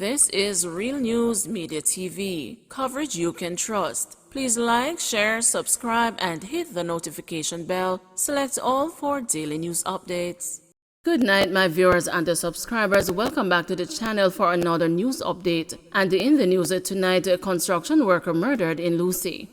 This is Real News Media TV, coverage you can trust. Please like, share, subscribe, and hit the notification bell. Select all for daily news updates. Good night, my viewers and the subscribers. Welcome back to the channel for another news update. And in the news tonight, a construction worker murdered in Lucy.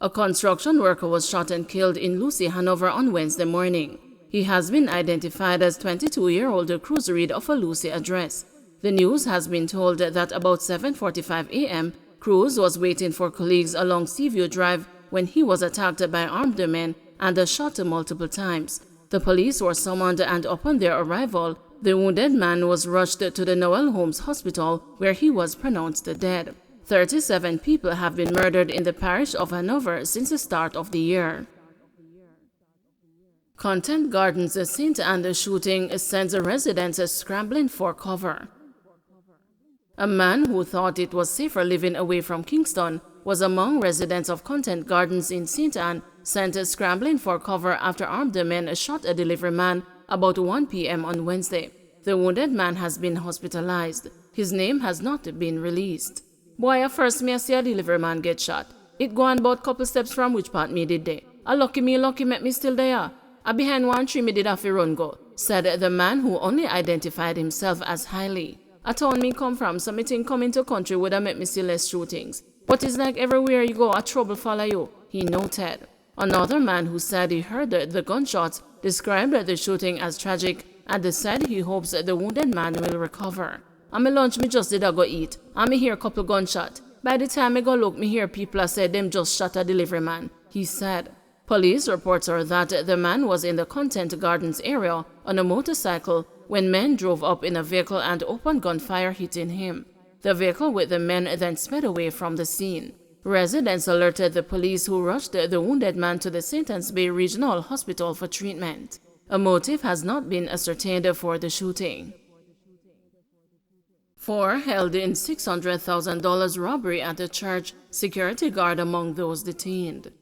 A construction worker was shot and killed in Lucy, Hanover on Wednesday morning. He has been identified as 22-year-old Cruz Reed of a Lucy address. The news has been told that about 7:45 a.m., Cruz was waiting for colleagues along Seaview Drive when he was attacked by armed men and shot multiple times. The police were summoned, and upon their arrival, the wounded man was rushed to the Noel Holmes Hospital, where he was pronounced dead. 37 people have been murdered in the parish of Hanover since the start of the year. Content Gardens St. Anne shooting sends residents scrambling for cover. A man who thought it was safer living away from Kingston was among residents of Content Gardens in St. Anne sent scrambling for cover after armed men shot a delivery man about 1 p.m. on Wednesday. The wounded man has been hospitalized. His name has not been released. Boy, at first me see a delivery man get shot. It go on about couple steps from which part me did there. A lucky make me still there. A behind one tree me did have to run go, said the man who only identified himself as Hailey. A town me come from, so me think coming to country would have make me see less shootings. But it's like everywhere you go, a trouble follow you, he noted. Another man who said he heard the gunshots described the shooting as tragic and said he hopes the wounded man will recover. On my lunch me just did a go eat, and me hear a couple gunshot. By the time I go look, me hear people say them just shot a delivery man, he said. Police reports are that the man was in the Content Gardens area on a motorcycle when men drove up in a vehicle and opened gunfire, hitting him. The vehicle with the men then sped away from the scene. Residents alerted the police, who rushed the wounded man to the St. Anne's Bay Regional Hospital for treatment. A motive has not been ascertained for the shooting. 4 held in $600,000 robbery at a church, security guard among those detained.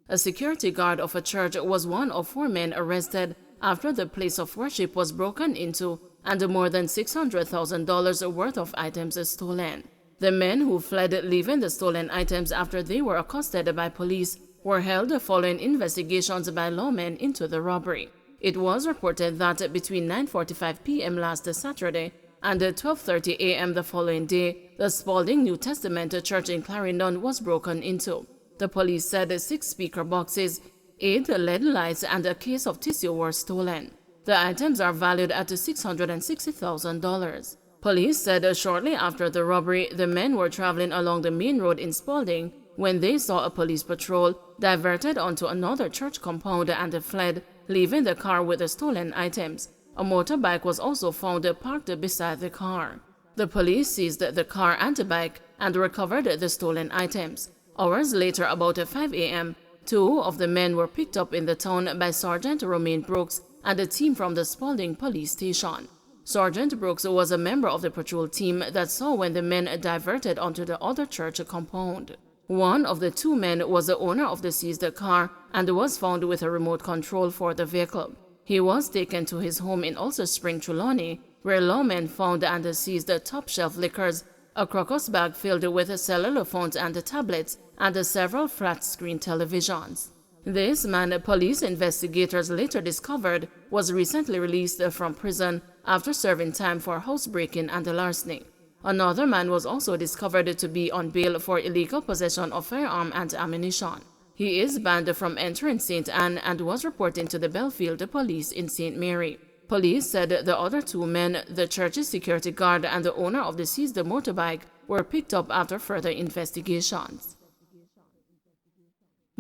A security guard of a church was one of 4 men arrested after the place of worship was broken into and more than $600,000 worth of items stolen. The men who fled, leaving the stolen items after they were accosted by police, were held following investigations by lawmen into the robbery. It was reported that between 9:45 p.m. last Saturday and 12:30 a.m. the following day, the Spalding New Testament Church in Clarendon was broken into. The police said 6 speaker boxes, 8 LED lights, and a case of tissue were stolen. The items are valued at $660,000. Police said shortly after the robbery, the men were traveling along the main road in Spalding when they saw a police patrol, diverted onto another church compound, and fled, leaving the car with the stolen items. A motorbike was also found parked beside the car. The police seized the car and the bike and recovered the stolen items. Hours later, about 5 a.m., 2 of the men were picked up in the town by Sergeant Romaine Brooks and a team from the Spalding Police Station. Sergeant Brooks was a member of the patrol team that saw when the men diverted onto the other church compound. One of the 2 men was the owner of the seized car and was found with a remote control for the vehicle. He was taken to his home in Ulster Spring, Trelawney, where lawmen found and seized top-shelf liquors, a crocus bag filled with cellular phones and tablets, and several flat-screen televisions. This man, police investigators later discovered, was recently released from prison after serving time for housebreaking and larceny. Another man was also discovered to be on bail for illegal possession of firearm and ammunition. He is banned from entering St. Anne and was reporting to the Belfield Police in St. Mary. Police said the other 2 men, the church's security guard and the owner of the seized motorbike, were picked up after further investigations.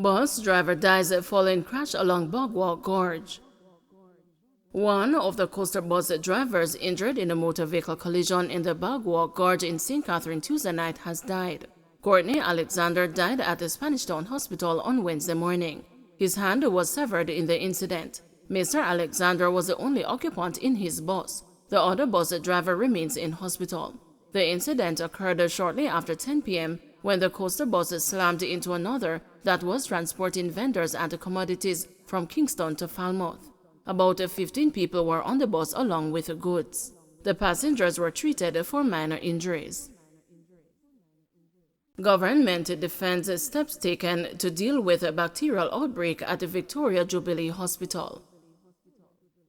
Bus driver dies following crash along Bogwalk Gorge. One of the coaster bus drivers injured in a motor vehicle collision in the Bogwalk Gorge in St. Catherine Tuesday night has died. Courtney Alexander died at the Spanish Town Hospital on Wednesday morning. His hand was severed in the incident. Mr. Alexander was the only occupant in his bus. The other bus driver remains in hospital. The incident occurred shortly after 10 p.m. when the coaster bus slammed into another that was transporting vendors and commodities from Kingston to Falmouth. About 15 people were on the bus along with goods. The passengers were treated for minor injuries. Government defends steps taken to deal with a bacterial outbreak at the Victoria Jubilee Hospital.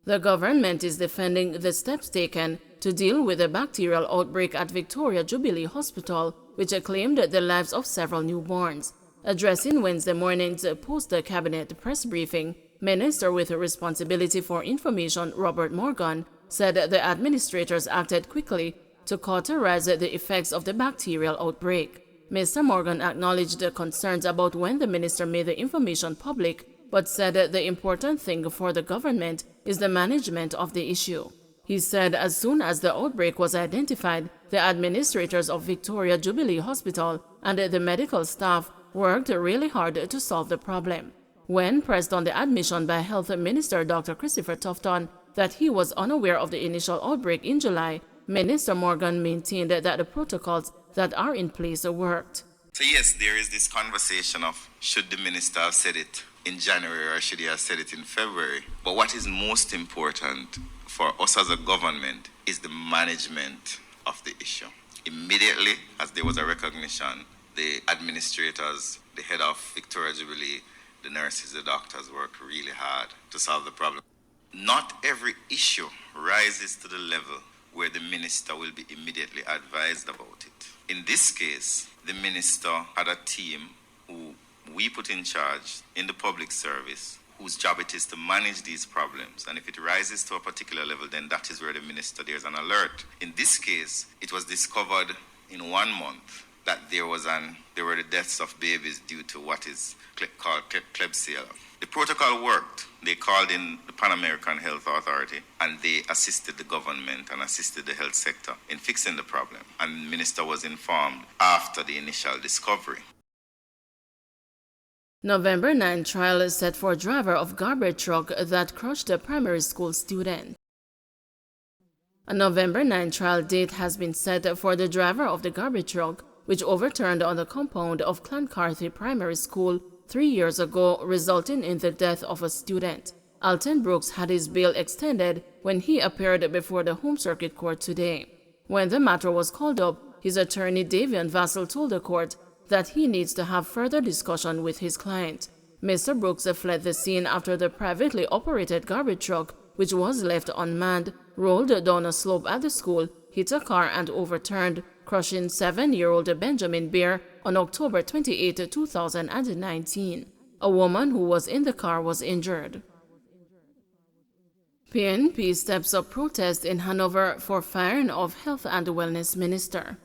The government is defending the steps taken to deal with a bacterial outbreak at Victoria Jubilee Hospital, which claimed the lives of several newborns. Addressing Wednesday morning's post-cabinet press briefing, Minister with responsibility for information Robert Morgan said the administrators acted quickly to cauterize the effects of the bacterial outbreak. Mr. Morgan acknowledged the concerns about when the minister made the information public, but said the important thing for the government is the management of the issue. He said as soon as the outbreak was identified, the administrators of Victoria Jubilee Hospital and the medical staff worked really hard to solve the problem. When pressed on the admission by Health Minister Dr. Christopher Tufton that he was unaware of the initial outbreak in July, Minister Morgan maintained that the protocols that are in place worked. So yes, there is this conversation of should the minister have said it in January or should he have said it in February. But what is most important for us as a government is the management of the issue. Immediately, as there was a recognition, the administrators, the head of Victoria Jubilee, the nurses, the doctors worked really hard to solve the problem. Not every issue rises to the level where the minister will be immediately advised about it. In this case, the minister had a team who we put in charge in the public service, whose job it is to manage these problems. And if it rises to a particular level, then that is where the minister, there's an alert. In this case, it was discovered in 1 month that there were the deaths of babies due to what is called Klebsiella. The protocol worked. They called in the Pan American Health Authority and they assisted the government and assisted the health sector in fixing the problem. And the minister was informed after the initial discovery. November 9 trial is set for driver of garbage truck that crushed a primary school student. A November 9 trial date has been set for the driver of the garbage truck which overturned on the compound of Clancarthy Primary School 3 years ago, resulting in the death of a student. Alton Brooks had his bail extended when he appeared before the Home Circuit Court today. When the matter was called up, his attorney Davian Vassell told the court that he needs to have further discussion with his client. Mr. Brooks fled the scene after the privately operated garbage truck, which was left unmanned, rolled down a slope at the school, hit a car and overturned, crushing 7-year-old Benjamin Bear on October 28, 2019. A woman who was in the car was injured. PNP steps up protest in Hanover for firing of Health and Wellness Minister.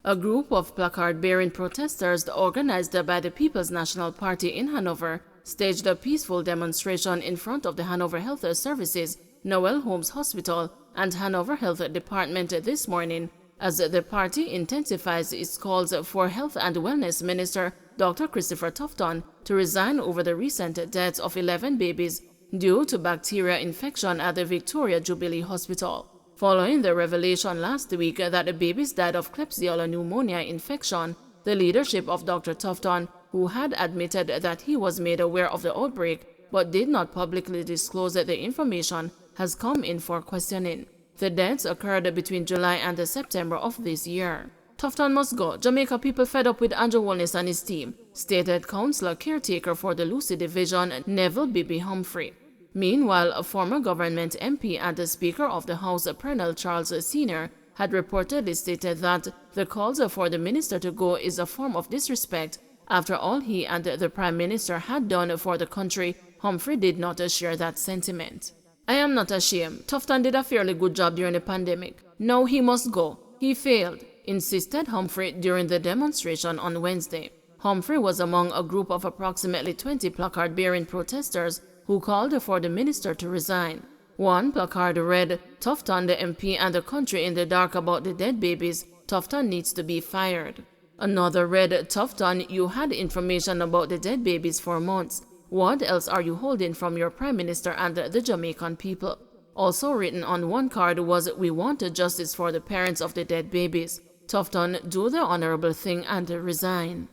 A group of placard-bearing protesters organized by the People's National Party in Hanover staged a peaceful demonstration in front of the Hanover Health Services, Noel Holmes Hospital, and Hanover Health Department this morning as the party intensifies its calls for Health and Wellness Minister Dr. Christopher Tufton to resign over the recent deaths of 11 babies due to bacteria infection at the Victoria Jubilee Hospital. Following the revelation last week that the babies died of Klebsiella pneumonia infection, the leadership of Dr. Tufton, who had admitted that he was made aware of the outbreak but did not publicly disclose the information, has come in for questioning. The deaths occurred between July and September of this year. Tufton must go. Jamaica people fed up with Andrew Wellness and his team, stated Councillor Caretaker for the Lucy Division, Neville Bibby Humphrey. Meanwhile, a former government MP and the Speaker of the House, Pernell Charles Sr., had reportedly stated that the calls for the minister to go is a form of disrespect. After all he and the Prime Minister had done for the country, Humphrey did not share that sentiment. I am not ashamed. Tufton did a fairly good job during the pandemic. Now he must go. He failed, insisted Humphrey during the demonstration on Wednesday. Humphrey was among a group of approximately 20 placard-bearing protesters who called for the minister to resign. One placard read, "Tufton, the MP and the country in the dark about the dead babies. Tufton needs to be fired." Another read, "Tufton, you had information about the dead babies for months. What else are you holding from your Prime Minister and the Jamaican people?" Also written on one card was, "We want justice for the parents of the dead babies. Tufton, do the honorable thing and resign."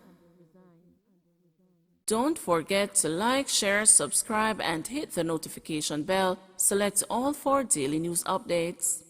Don't forget to like, share, subscribe, and hit the notification bell select all for daily news updates.